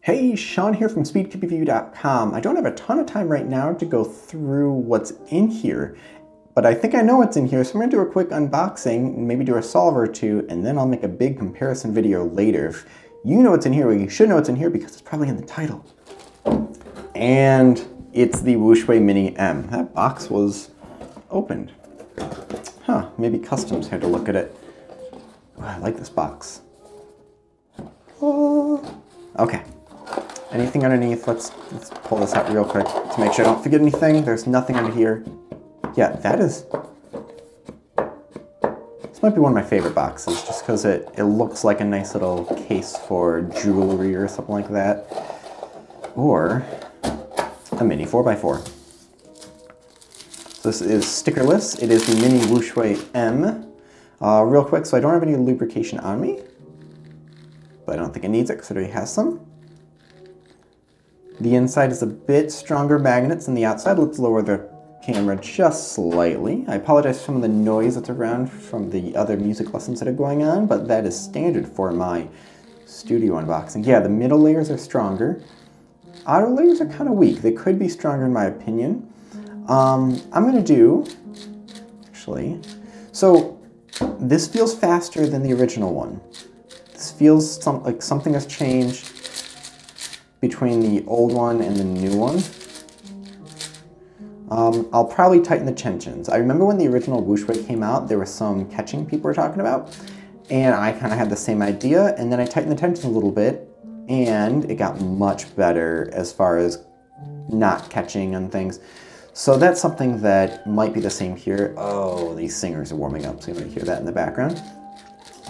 Hey, Sean here from SpeedCubeReview.com. I don't have a ton of time right now to go through what's in here, but I think I know what's in here, so I'm going to do a quick unboxing, maybe do a solve or two, and then I'll make a big comparison video later. If you know what's in here, well, you should know what's in here because it's probably in the title. And it's the Wooshway Mini M. That box was opened. Huh, maybe Customs had to look at it. Oh, I like this box. Oh. Okay. Anything underneath? Let's pull this out real quick to make sure I don't forget anything. There's nothing under here. Yeah, that is... This might be one of my favorite boxes just because it looks like a nice little case for jewelry or something like that. Or a mini 4x4. So this is stickerless. It is the mini Wooshway M. Real quick, so I don't have any lubrication on me, but I don't think it needs it because it already has some. The inside is a bit stronger magnets than the outside. Let's lower the camera just slightly. I apologize for some of the noise that's around from the other music lessons that are going on, but that is standard for my studio unboxing. Yeah, the middle layers are stronger. Outer layers are kind of weak. They could be stronger in my opinion. I'm going to do, actually, so this feels faster than the original one. This feels like something has changed between the old one and the new one. I'll probably tighten the tensions. I remember when the original Wooshway came out, there was some catching people were talking about, and I kind of had the same idea, and then I tightened the tensions a little bit, and it got much better as far as not catching on things. So that's something that might be the same here. Oh, these singers are warming up, so you might hear that in the background.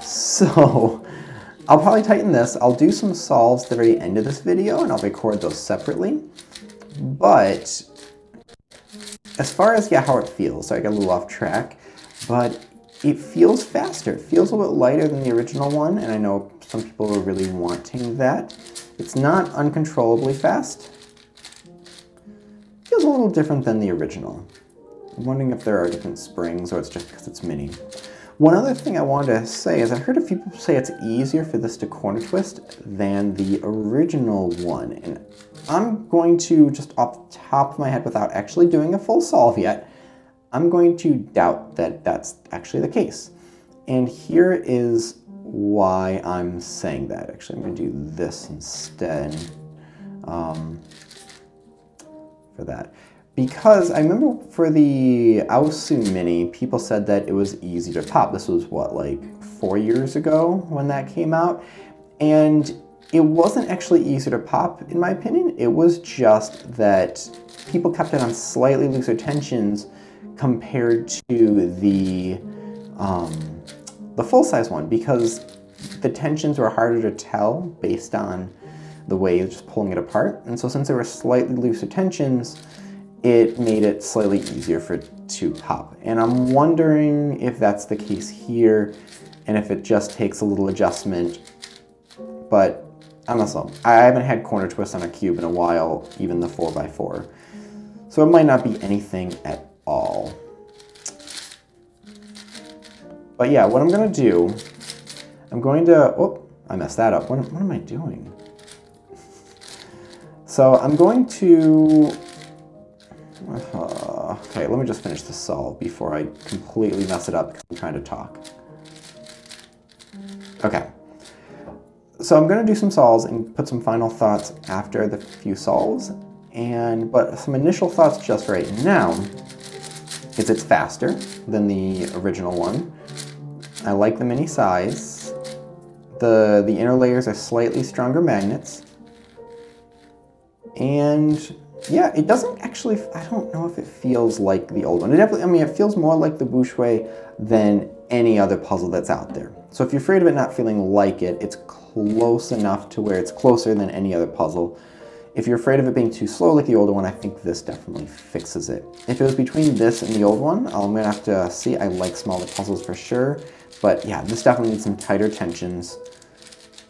So I'll probably tighten this. I'll do some solves at the very end of this video, and I'll record those separately. But as far as, how it feels, so I got a little off track, but it feels faster. It feels a little bit lighter than the original one, and I know some people are really wanting that. It's not uncontrollably fast. It feels a little different than the original. I'm wondering if there are different springs, or it's just because it's mini. One other thing I wanted to say is I heard a few people say it's easier for this to corner twist than the original one. And I'm going to, just off the top of my head without actually doing a full solve yet, I'm going to doubt that that's actually the case. And here is why I'm saying that. Actually, I'm going to do this instead for that. Because I remember for the Aosu Mini, people said that it was easy to pop. This was, what, like 4 years ago when that came out? And it wasn't actually easy to pop, in my opinion. It was just that people kept it on slightly looser tensions compared to the full-size one, because the tensions were harder to tell based on the way you're just pulling it apart. And so since there were slightly looser tensions, it made it slightly easier for it to pop. And I'm wondering if that's the case here, and if it just takes a little adjustment. But I'm not sure. I haven't had corner twist on a cube in a while, even the 4x4. So it might not be anything at all. But yeah, what I'm gonna do, I'm going to, oh, I messed that up. What am I doing? So I'm going to, okay, let me just finish the solve before I completely mess it up because I'm trying to talk. Okay, so I'm going to do some solves and put some final thoughts after the few solves, but some initial thoughts just right now is it's faster than the original one. I like the mini size. The inner layers are slightly stronger magnets, and yeah, it doesn't actually, I don't know if it feels like the old one. It definitely, I mean, it feels more like the Wooshway than any other puzzle that's out there. So if you're afraid of it not feeling like it, it's close enough to where it's closer than any other puzzle. If you're afraid of it being too slow like the older one, I think this definitely fixes it. If it was between this and the old one, I'm gonna have to see. I like smaller puzzles for sure, but yeah, this definitely needs some tighter tensions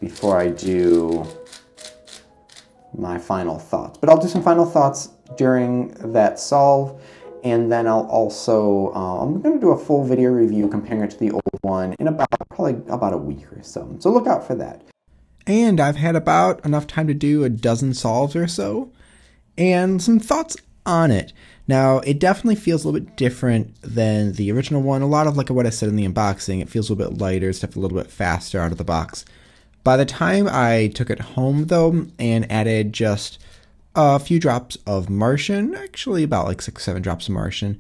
before I do my final thoughts. But I'll do some final thoughts during that solve, and then I'll also, I'm going to do a full video review comparing it to the old one in probably about a week or so. So look out for that. and I've had about enough time to do a dozen solves or so, and some thoughts on it. Now, it definitely feels a little bit different than the original one. A lot of like what I said in the unboxing, it feels a little bit lighter, stuff a little bit faster out of the box. By the time I took it home, though, and added just a few drops of Martian, actually about like 6 or 7 drops of Martian,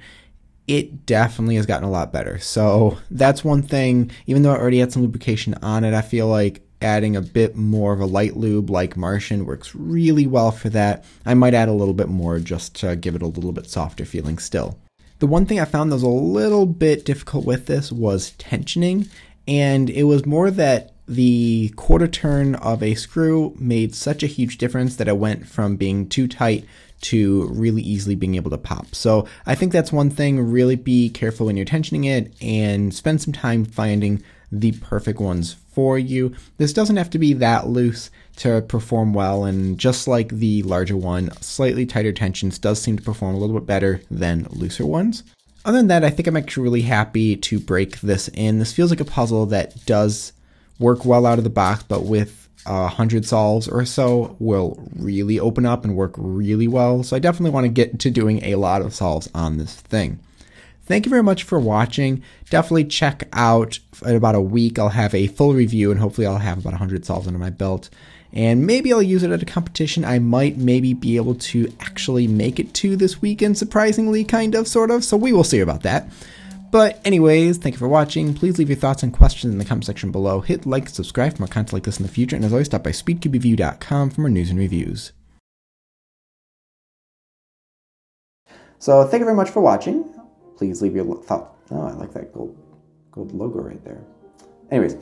it definitely has gotten a lot better. So that's one thing. Even though I already had some lubrication on it, I feel like adding a bit more of a light lube like Martian works really well for that. I might add a little bit more just to give it a little bit softer feeling still. The one thing I found that was a little bit difficult with this was tensioning, and it was more that the quarter turn of a screw made such a huge difference that it went from being too tight to really easily being able to pop. So I think that's one thing. Really be careful when you're tensioning it and spend some time finding the perfect ones for you. This doesn't have to be that loose to perform well, and just like the larger one, slightly tighter tensions does seem to perform a little bit better than looser ones. Other than that, I think I'm actually really happy to break this in. This feels like a puzzle that does work well out of the box, but with 100 solves or so will really open up and work really well. So I definitely want to get to doing a lot of solves on this thing. Thank you very much for watching. Definitely check out, in about a week, I'll have a full review, and hopefully I'll have about 100 solves under my belt. And maybe I'll use it at a competition. I might maybe be able to actually make it to this weekend, surprisingly, kind of, sort of. So we will see about that. But anyways, thank you for watching. Please leave your thoughts and questions in the comment section below. Hit like, subscribe for more content like this in the future. And as always, stop by speedcubereview.com for more news and reviews. So thank you very much for watching. Please leave your thought. Oh, I like that gold logo right there. Anyways.